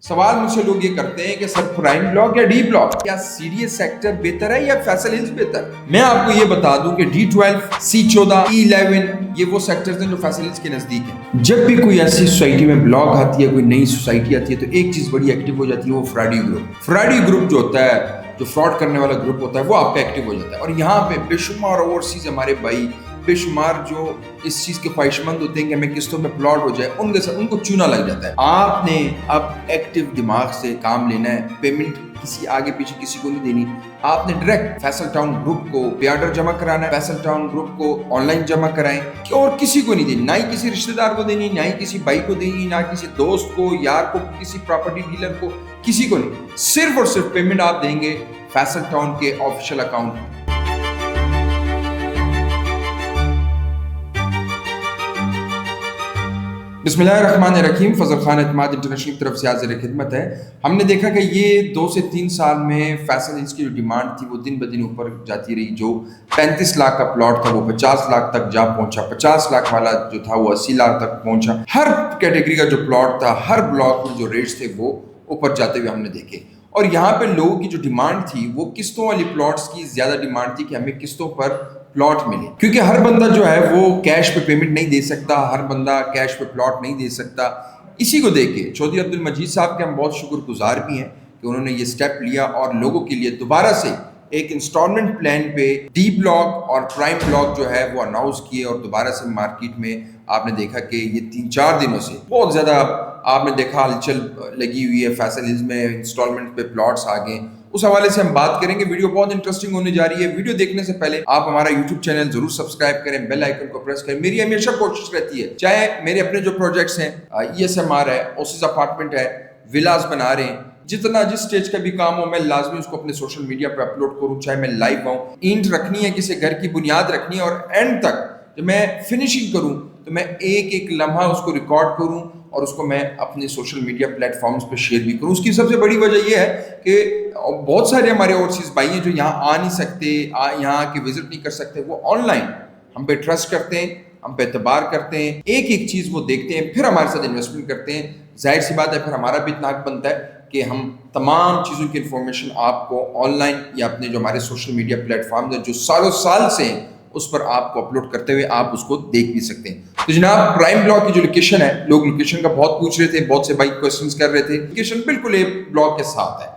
سوال مجھ سے لوگ یہ کرتے ہیں کہ سر پرائم بلاک یا ڈی بلاک، کیا سی ڈی ایس سیکٹر بہتر ہے یا فیصل ہلز بہتر؟ میں آپ کو یہ بتا دوں کہ D12 C14 E11 یہ وہ سیکٹرز ہیں جو فیصل ہلز کے نزدیک ہیں۔ جب بھی کوئی ایسی سوسائٹی میں بلاک آتی ہے، کوئی نئی سوسائٹی آتی ہے، تو ایک چیز بڑی ایکٹیو ہو جاتی ہے، وہ فراڈی گروپ۔ فراڈی گروپ جو ہوتا ہے، جو فراڈ کرنے والا گروپ ہوتا ہے، وہ آپ کا ایکٹیو ہو جاتا ہے۔ اور یہاں پہ بے شمار اوورسیز ہمارے بھائی، بے شمار جو اس چیز کے خواہش مند ہوتے ہیں کہ ہمیں قسطوں میں پلاٹ ہو جائے، ان کے ساتھ ان کو چونا لگ جاتا ہے۔ آپ نے اب ایکٹیو دماغ سے کام لینا ہے، پیمنٹ کسی آگے پیچھے کسی کو نہیں دینی۔ آپ نے ڈائریکٹ فیصل ٹاؤن گروپ کو پی آرڈر جمع کرانا ہے، فیصل ٹاؤن گروپ کو آن لائن جمع کرائیں، اور کسی کو نہیں دینی، نہ ہی کسی رشتہ دار کو دینی، نہ ہی کسی بھائی کو دینی، نہ کسی دوست کو، یار کو، کسی پراپرٹی ڈیلر کو، کسی کو نہیں۔ صرف اور صرف پیمنٹ آپ دیں گے فیصل ٹاؤن کے آفیشیل اکاؤنٹ۔ بسم اللہ الرحمن الرحیم۔ فضل خان اعتماد انٹرنیشنل کی طرف سے حاضر خدمت ہے۔ ہم نے دیکھا کہ یہ 2 سے 3 سال میں فیصل ہلز کی جو ڈیمانڈ تھی وہ دن بدن اوپر جاتی رہی۔ جو 35 لاکھ کا پلاٹ تھا وہ 50 لاکھ تک جا پہنچا، 50 لاکھ والا جو تھا وہ 80 لاکھ تک پہنچا۔ ہر کیٹیگری کا جو پلاٹ تھا، ہر بلاک میں جو ریٹس تھے وہ اوپر جاتے ہوئے ہم نے دیکھے۔ اور یہاں پہ لوگوں کی جو ڈیمانڈ تھی وہ قسطوں والی پلاٹس کی زیادہ ڈیمانڈ تھی کہ ہمیں قسطوں پر پلاٹ ملے، کیونکہ ہر بندہ جو ہے وہ کیش پہ پیمنٹ نہیں دے سکتا، ہر بندہ کیش پہ پلاٹ نہیں دے سکتا۔ اسی کو دیکھ کے چودھری عبد المجید صاحب کے ہم بہت شکر گزار بھی ہیں کہ انہوں نے یہ سٹیپ لیا اور لوگوں کے لیے دوبارہ سے ایک انسٹالمنٹ پلان پہ ڈی بلاک اور پرائم بلاک جو ہے وہ اناؤنس کیے، اور دوبارہ سے مارکیٹ میں آپ نے دیکھا کہ یہ 3-4 دنوں سے بہت زیادہ آپ نے دیکھا ہلچل لگی ہوئی ہے۔ فیصل ہلز میں انسٹالمنٹ پہ پلاٹس آ گئے، اس حوالے سے ہم بات کریں گے۔ ویڈیو بہت انٹرسٹنگ ہونے جا رہی ہے۔ ویڈیو دیکھنے سے پہلے آپ ہمارا یوٹیوب چینل ضرور سبسکرائب کریں، بیل آئیکن کو پریس کریں۔ میری ہمیشہ کوشش رہتی ہے، چاہے میرے اپنے جو پروجیکٹس ہیں، ESMR ہے، اوسیز اپارٹمنٹ ہے، ولاز بنا رہے ہیں، جتنا جس سٹیج کا بھی کام ہو میں لازمی اس کو اپنے سوشل میڈیا پہ اپلوڈ کروں، چاہے میں لائیو آؤں۔ اینٹ رکھنی ہے، کسی گھر کی بنیاد رکھنی ہے، اور اینڈ تک جب میں فنشنگ کروں تو میں ایک ایک لمحہ اس کو ریکارڈ کروں اور اس کو میں اپنے سوشل میڈیا پلیٹ فارمز پہ شیئر بھی کروں۔ اس کی سب سے بڑی وجہ یہ ہے کہ بہت سارے ہمارے اوورسیز بھائی ہیں جو یہاں آ نہیں سکتے، یہاں آ کے وزٹ نہیں کر سکتے، وہ آن لائن ہم پہ ٹرسٹ کرتے ہیں، ہم پہ اعتبار کرتے ہیں، ایک ایک چیز وہ دیکھتے ہیں، پھر ہمارے ساتھ انویسٹمنٹ کرتے ہیں۔ ظاہر سی بات ہے پھر ہمارا بھی اتنا حق بنتا ہے کہ ہم تمام چیزوں کی انفارمیشن آپ کو آن لائن یا اپنے جو ہمارے سوشل میڈیا پلیٹ فارمز ہیں جو سالوں سال سے ہیں اس پر آپ کو اپلوڈ کرتے ہوئے آپ اس کو دیکھ بھی سکتے ہیں۔ تو جناب پرائم بلاک کی جو لوکیشن ہے، لوگ لوکیشن کا بہت پوچھ رہے تھے، بہت سے بھائی کوسچنز کر رہے تھے۔ لوکیشن بالکل اے بلاک کے ساتھ ہے۔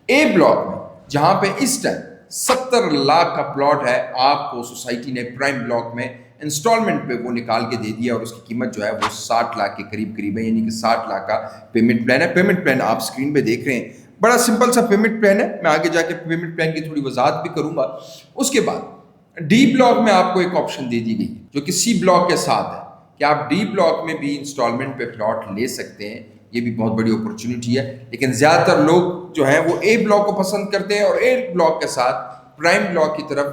اے بلاک میں جہاں پہ اس ٹائم 70 لاکھ کا پلاٹ ہے، آپ کو سوسائٹی نے پرائم بلاک میں انسٹالمنٹ پہ وہ نکال کے دے دیا، اور اس کی قیمت جو ہے وہ 60 لاکھ کے قریب ہے، یعنی کہ 60 لاکھ کا پیمنٹ پلان ہے۔ پیمنٹ پلان آپ اسکرین پہ دیکھ رہے ہیں، بڑا سمپل سا پیمنٹ پلان ہے۔ میں آگے جا کے پیمنٹ پلان کی تھوڑی وضاحت بھی کروں گا۔ اس کے بعد ڈی بلاک میں آپ کو ایک آپشن دے دی گئی جو کہ سی بلاک کے ساتھ ہے کہ آپ ڈی بلاک میں بھی انسٹالمنٹ پہ پلاٹ لے سکتے ہیں۔ یہ بھی بہت بڑی اپرچونٹی ہے، لیکن زیادہ تر لوگ جو ہیں وہ اے بلاک کو پسند کرتے ہیں اور اے بلاک کے ساتھ پرائم بلاک کی طرف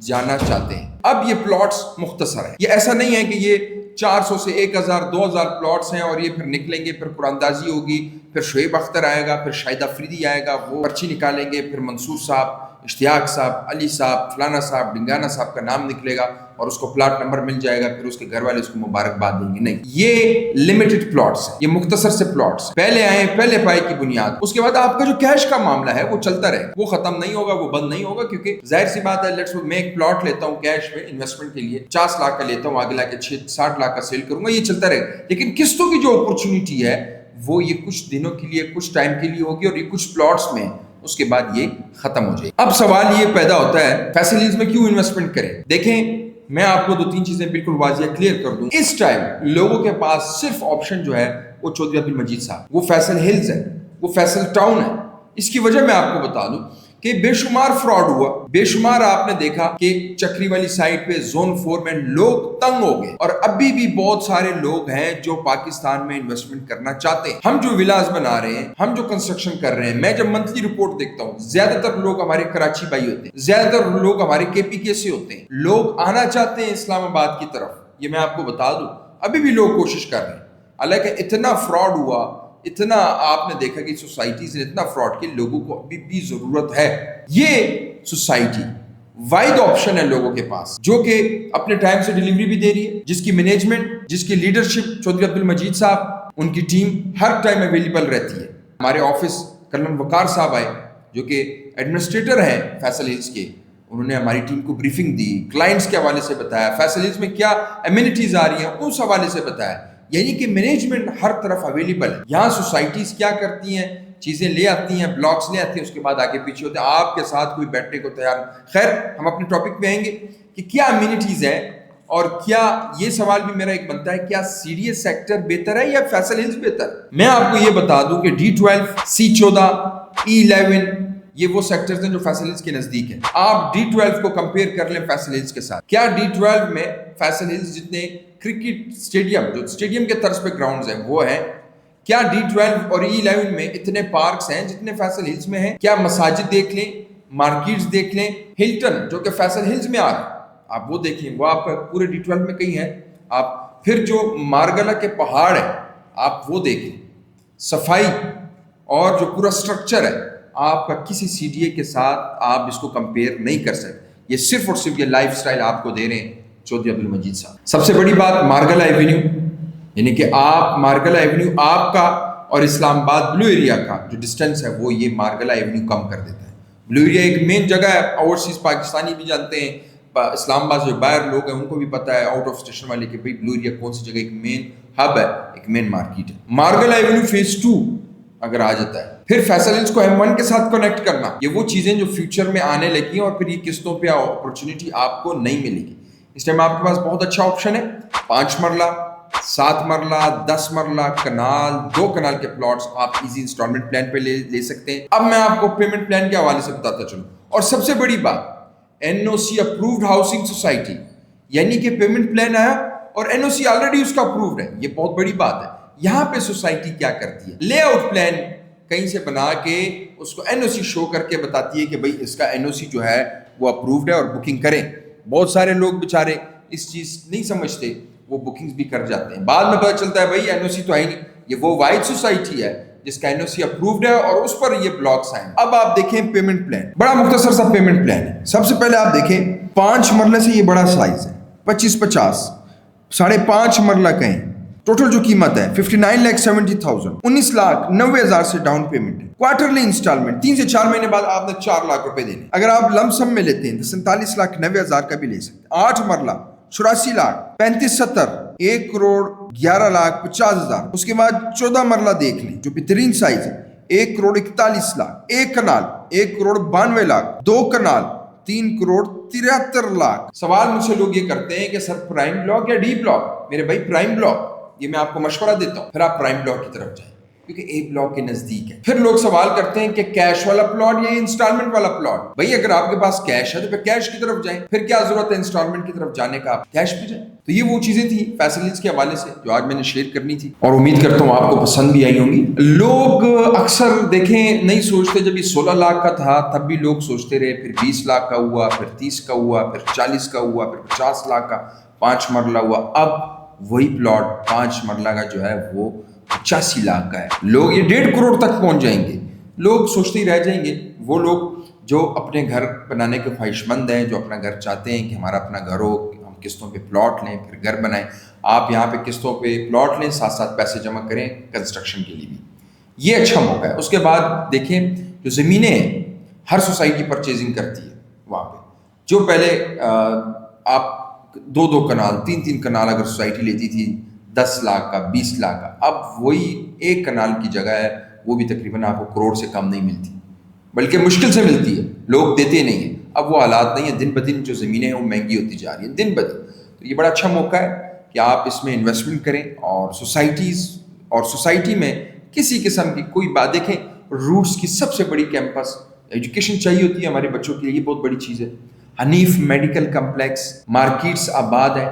جانا چاہتے ہیں۔ اب یہ پلاٹس مختصر ہیں، یہ ایسا نہیں ہے کہ یہ 400 سے 1000 2000 پلاٹس ہیں اور یہ پھر نکلیں گے، پھر قرآن دازی ہوگی، پھر شعیب اختر آئے گا، پھر شاہد افریدی آئے گا، وہ پرچی نکالیں گے، پھر منصور صاحب، اشتیاق صاحب، علی صاحب، فلانا صاحب، ڈنگانا صاحب کا نام نکلے گا اور اس کو پلاٹ نمبر مل جائے گا، پھر اس کے گھر والے اس کو مبارکباد دیں گے۔ نہیں، یہ لمیٹڈ پلاٹس ہیں، یہ مختصر سے پلاٹس، پہلے آئے پہلے پائے کی بنیاد۔ اس کے بعد آپ کا جو کیش کا معاملہ ہے وہ چلتا رہے، وہ ختم نہیں ہوگا، وہ بند نہیں ہوگا، کیونکہ ظاہر سی بات ہے میں ایک پلاٹ لیتا ہوں کیش میں انویسٹمنٹ کے لیے 50 لاکھ کا لیتا ہوں، آگے لا کے 60 لاکھ کا سیل کروں گا، یہ چلتا رہے۔ لیکن قسطوں کی جو اپرچونٹی ہے وہ یہ کچھ دنوں کے لیے، کچھ ٹائم کے لیے ہوگی، اور یہ کچھ پلاٹس میں، اس کے بعد یہ ختم ہو جائے۔ اب سوال یہ پیدا ہوتا ہے فیصل ہلز میں کیوں انویسٹمنٹ کریں؟ دیکھیں، میں آپ کو 2-3 چیزیں بالکل واضح کلیئر کر دوں۔ اس ٹائم لوگوں کے پاس صرف آپشن جو ہے وہ چودھری عبد المجید صاحب، وہ فیصل ہلز ہے، وہ فیصل ٹاؤن ہے۔ اس کی وجہ میں آپ کو بتا دوں کہ بے شمار فراڈ ہوا، بے شمار آپ نے دیکھا کہ چکری والی سائٹ پہ زون 4 میں لوگ تنگ ہو گئے، اور ابھی بھی بہت سارے لوگ ہیں جو پاکستان میں انویسٹمنٹ کرنا چاہتے ہیں۔ ہم جو ولاز بنا رہے ہیں، ہم جو کنسٹرکشن کر رہے ہیں، میں جب منتھلی رپورٹ دیکھتا ہوں، زیادہ تر لوگ ہمارے کراچی بھائی ہوتے ہیں، زیادہ تر لوگ ہمارے KPK سے ہوتے ہیں، لوگ آنا چاہتے ہیں اسلام آباد کی طرف۔ یہ میں آپ کو بتا دوں، ابھی بھی لوگ کوشش کر رہے ہیں، حالانکہ اتنا فراڈ ہوا، اتنا آپ نے دیکھا کہ سوسائٹیز نے اتنا فراڈ کیا، لوگوں کو ابھی بھی ضرورت ہے۔ یہ سوسائٹی واحد آپشن ہے لوگوں کے پاس جو کہ اپنے ٹائم سے ڈیلیوری بھی دے رہی ہے، جس کی مینجمنٹ، جس کی لیڈرشپ چودھری عبد المجید صاحب، ان کی ٹیم ہر ٹائم اویلیبل رہتی ہے۔ ہمارے آفس کرنل وقار صاحب آئے جو کہ ایڈمنسٹریٹر ہیں فیصل ہلز کے، انہوں نے ہماری ٹیم کو بریفنگ دی، کلائنٹس کے حوالے سے بتایا، فیصل ہلز میں کیا امینٹیز آ رہی ہیں اس حوالے سے بتایا. یعنی کہ مینجمنٹ ہر طرف اویلیبل ہے. یہاں سوسائٹیز کیا کرتی ہیں، چیزیں لے آتی ہیں، بلاکس لے آتی ہیں، اس کے بعد آگے پیچھے ہوتے ہیں، آپ کے ساتھ کوئی بیٹھنے کو تیار نہیں. خیر ہم اپنے ٹاپک پہ آئیں گے کہ کیا امینٹیز ہیں، اور کیا یہ سوال بھی میرا ایک بنتا ہے، کیا سی ڈی ایس سیکٹر بہتر ہے یا فیصل ہلز بہتر؟ میں آپ کو یہ بتا دوں کہ D12 C14 E11 یہ وہ سیکٹرز ہیں جو فیصل ہلز کے نزدیک ہیں. آپ D12 کو کمپیئر کر لیں فیصل ہلز کے ساتھ. کیا D12 میں فیصل ہلز جتنے کرکٹ اسٹیڈیم، جو اسٹیڈیم کے طرز پہ گراؤنڈز ہیں وہ ہیں؟ کیا D12 اور E11 میں اتنے پارکس ہیں جتنے فیصل ہلز میں ہیں؟ کیا مساجد دیکھ لیں، مارکیٹس دیکھ لیں، ہلٹن جو کہ فیصل ہلز میں آ رہا ہے آپ وہ دیکھیں، وہ آپ کا پورے D12 میں کہیں ہے. آپ پھر جو مارگلا کے پہاڑ ہیں آپ وہ دیکھیں، صفائی اور جو پورا سٹرکچر ہے آپ کا کسی سی ڈی اے کے ساتھ آپ اس کو کمپیئر نہیں کر سکتے. یہ صرف اور صرف یہ لائف سٹائل آپ کو دے رہے ہیں چودھری عبدالمجید صاحب. سب سے بڑی بات مارگلا ایونیو، یعنی کہ آپ مارگلا ایونیو آپ کا اور اسلام آباد بلو ایریا کا جو ڈسٹینس ہے وہ یہ مارگلا ایونیو کم کر دیتا ہے. بلو ایریا ایک مین جگہ ہے، اوورسیز پاکستانی بھی جانتے ہیں، اسلام آباد جو باہر لوگ ہیں ان کو بھی پتا ہے، آؤٹ آف اسٹیشن والے، کہ بھئی بلو ایریا کون سی جگہ ایک مین ہب ہے، ایک مین مارکیٹ ہے. مارگلا ایونیو فیز 2 اگر آ جاتا ہے، پھر فیصل ہلز کو M1 کے ساتھ کنیکٹ کرنا، یہ وہ چیزیں جو فیوچر میں آنے لگی ہیں اور پھر یہ قسطوں پہ اپرچونٹی آپ کو نہیں ملے گی. اس ٹائم آپ کے پاس بہت اچھا آپشن ہے، 5 مرلہ 7 مرلہ 10 مرلہ کنال، 2 کنال کے پلاٹس آپ ایزی انسٹالمنٹ پلان پہ لے سکتے ہیں. اب میں آپ کو پیمنٹ پلان کے حوالے سے بتاتا چلوں. اور سب سے بڑی بات NOC اپرووڈ ہاؤسنگ سوسائٹی، یعنی کہ پیمنٹ پلان آیا اور NOC آلریڈی اس کا اپرووڈ ہے. یہ بہت بڑی بات ہے. یہاں پہ سوسائٹی کیا کرتی ہے، لے آؤٹ پلان کہیں سے بنا کے اس کو NOC شو کر کے بتاتی ہے کہ بھئی اس کا NOC جو ہے وہ اپرووڈ ہے اور بکنگ کریں. بہت سارے لوگ بیچارے اس چیز نہیں سمجھتے، وہ بکنگز بھی کر جاتے ہیں. بعد میں پتہ چلتا ہے بھئی NOC تو ہے نہیں، یہ وہ واحد سوسائٹی ہے جس کا NOC اپرووڈ ہے اور اس پر یہ بلاکس ہیں. اب آپ دیکھیں پیمنٹ پلان، بڑا مختصر سا پیمنٹ پلان ہے. سب سے پہلے آپ دیکھیں 5 مرلے سے یہ بڑا سائز ہے، 2550، 5.5 مرلہ کہیں، ٹوٹل جو قیمت ہے 59,70,000، 19,90,000 سے ڈاؤن پیمنٹ ہے. کوارٹرلی انسٹالمنٹ 3 سے 4 مہینے بعد آپ نے 4 لاکھ روپے دینے. اگر آپ لم سم میں لیتے ہیں تو 47,90,000 کا بھی لے سکتے ہیں. 8 مرلہ 84 لاکھ، 3570، 1,41,50,000. اس کے بعد 14 مرلہ دیکھ لیں جو بہترین سائز ہے، 1,41,00,000. 1 کنال 1,92,00,000. 2 کنال 3,73,00,000. سوال مجھ سے لوگ یہ کرتے ہیں کہ سر پرائم بلاک یا ڈی بلاک؟ میرے بھائی پرائم بلاک، یہ میں آپ کو مشورہ دیتا ہوں، پھر آپ پرائم بلاک کی طرف جائیں کیونکہ اے بلاک کے نزدیک ہے. پھر لوگ سوال کرتے ہیں کہ کیش والا پلاٹ یا انسٹالمنٹ والا پلاٹ؟ بھائی اگر آپ کے پاس کیش ہے تو پھر کیش کی طرف جائیں، پھر کیا ضرورت ہے انسٹالمنٹ کی طرف جانے کا، آپ کیش پہ جائیں. تو یہ وہ چیزیں تھیں فیصل ہلز کے حوالے سے جو آج میں نے شیئر کرنی تھی، اور امید کرتا ہوں آپ کو پسند بھی آئی ہوں گی. لوگ اکثر دیکھیں نہیں سوچتے، جب یہ 16 لاکھ کا تھا تب بھی لوگ سوچتے رہے، پھر 20 لاکھ کا ہوا، پھر 30 کا ہوا، پھر 40 کا ہوا، پھر 50 لاکھ کا 5 مرلہ ہوا. اب وہی پلاٹ 5 مرلہ کا جو ہے وہ 85 لاکھ کا ہے. لوگ یہ 1.5 کروڑ تک پہنچ جائیں گے. لوگ سوچتے ہی رہ جائیں گے. وہ لوگ جو اپنے گھر بنانے کے خواہش مند ہیں، جو اپنا گھر چاہتے ہیں کہ ہمارا اپنا گھر ہو، ہم قسطوں پہ پلاٹ لیں پھر گھر بنائیں. آپ یہاں پہ قسطوں پہ پلاٹ لیں، ساتھ ساتھ پیسے جمع کریں کنسٹرکشن کے لیے بھی. یہ اچھا موقع ہے. اس کے بعد دیکھیں جو زمینیں ہیں ہر سوسائٹی پرچیزنگ کرتی ہے وہاں پہ. جو پہلے آپ 2 کنال 3 کنال اگر سوسائٹی لیتی تھی 10 لاکھ کا 20 لاکھ کا، اب وہی 1 کنال کی جگہ ہے وہ بھی تقریباً آپ کو کروڑ سے کم نہیں ملتی، بلکہ مشکل سے ملتی ہے. لوگ دیتے نہیں ہیں. اب وہ حالات نہیں ہیں. دن بدن جو زمینیں ہیں وہ مہنگی ہوتی جا رہی ہیں دن بدن. تو یہ بڑا اچھا موقع ہے کہ آپ اس میں انویسٹمنٹ کریں اور سوسائٹی میں کسی قسم کی کوئی بات. دیکھیں روٹس کی سب سے بڑی کیمپس ایجوکیشن چاہیے ہوتی ہے ہمارے بچوں کے لیے، یہ بہت بڑی چیز ہے. حنیف میڈیکل کمپلیکس، مارکیٹس آباد ہے،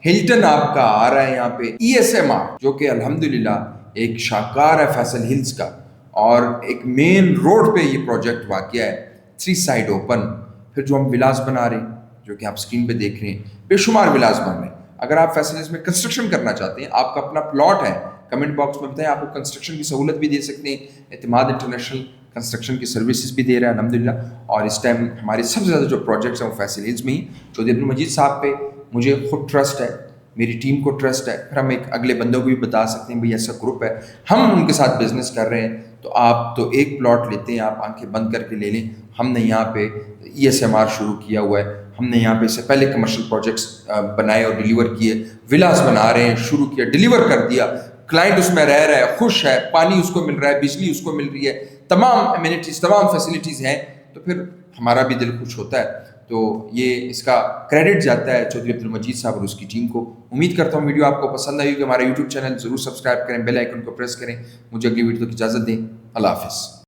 ہلٹن آپ کا آ رہا ہے یہاں پہ، ESMR جو کہ الحمدللہ ایک شاہکار ہے فیصل ہلز کا، اور ایک مین روڈ پہ یہ پروجیکٹ واقع ہے، 3 سائڈ اوپن. پھر جو ہم ولاز بنا رہے ہیں جو کہ آپ اسکرین پہ دیکھ رہے ہیں، بے شمار ولاز بن رہے ہیں. اگر آپ فیصل ہلز میں کنسٹرکشن کرنا چاہتے ہیں، آپ کا اپنا پلاٹ ہے، کمنٹ باکس میں بتائیں، آپ کو کنسٹرکشن کی سہولت بھی دے سکتے ہیں. اعتماد انٹرنیشنل کنسٹرکشن کی سروسز بھی دے رہا ہے الحمدللہ. اور اس ٹائم ہمارے سب سے زیادہ جو پروجیکٹس ہیں وہ فیصل ہلز میں ہی. چودھری عبدالمجید صاحب پہ مجھے خود ٹرسٹ ہے میری ٹیم کو ٹرسٹ ہے، پھر ہم ایک اگلے بندوں کو بھی بتا سکتے ہیں بھئی ایسا گروپ ہے، ہم ان کے ساتھ بزنس کر رہے ہیں، تو آپ تو ایک پلاٹ لیتے ہیں، آپ آنکھیں بند کر کے لے لیں، ہم نے یہاں پہ ESMR شروع کیا ہوا ہے، ہم نے یہاں پہ اس سے پہلے کمرشل پروجیکٹس بنائے اور ڈیلیور کیے، ولاز بنا رہے ہیں، شروع کیا، ڈیلیور کر دیا، کلائنٹ اس میں رہ رہا ہے، خوش ہے، پانی اس کو مل رہا ہے، بجلی اس کو مل رہی ہے، تمام امینٹیز، تمام فیسلٹیز ہیں، تو پھر ہمارا بھی دل خوش ہوتا ہے. تو یہ اس کا کریڈٹ جاتا ہے چودھری عبد المجید صاحب اور اس کی ٹیم کو. امید کرتا ہوں ویڈیو آپ کو پسند آئی کہ ہمارا یوٹیوب چینل ضرور سبسکرائب کریں، بیل آئیکن کو پریس کریں. مجھے اگلی ویڈیو کی اجازت دیں. اللہ حافظ.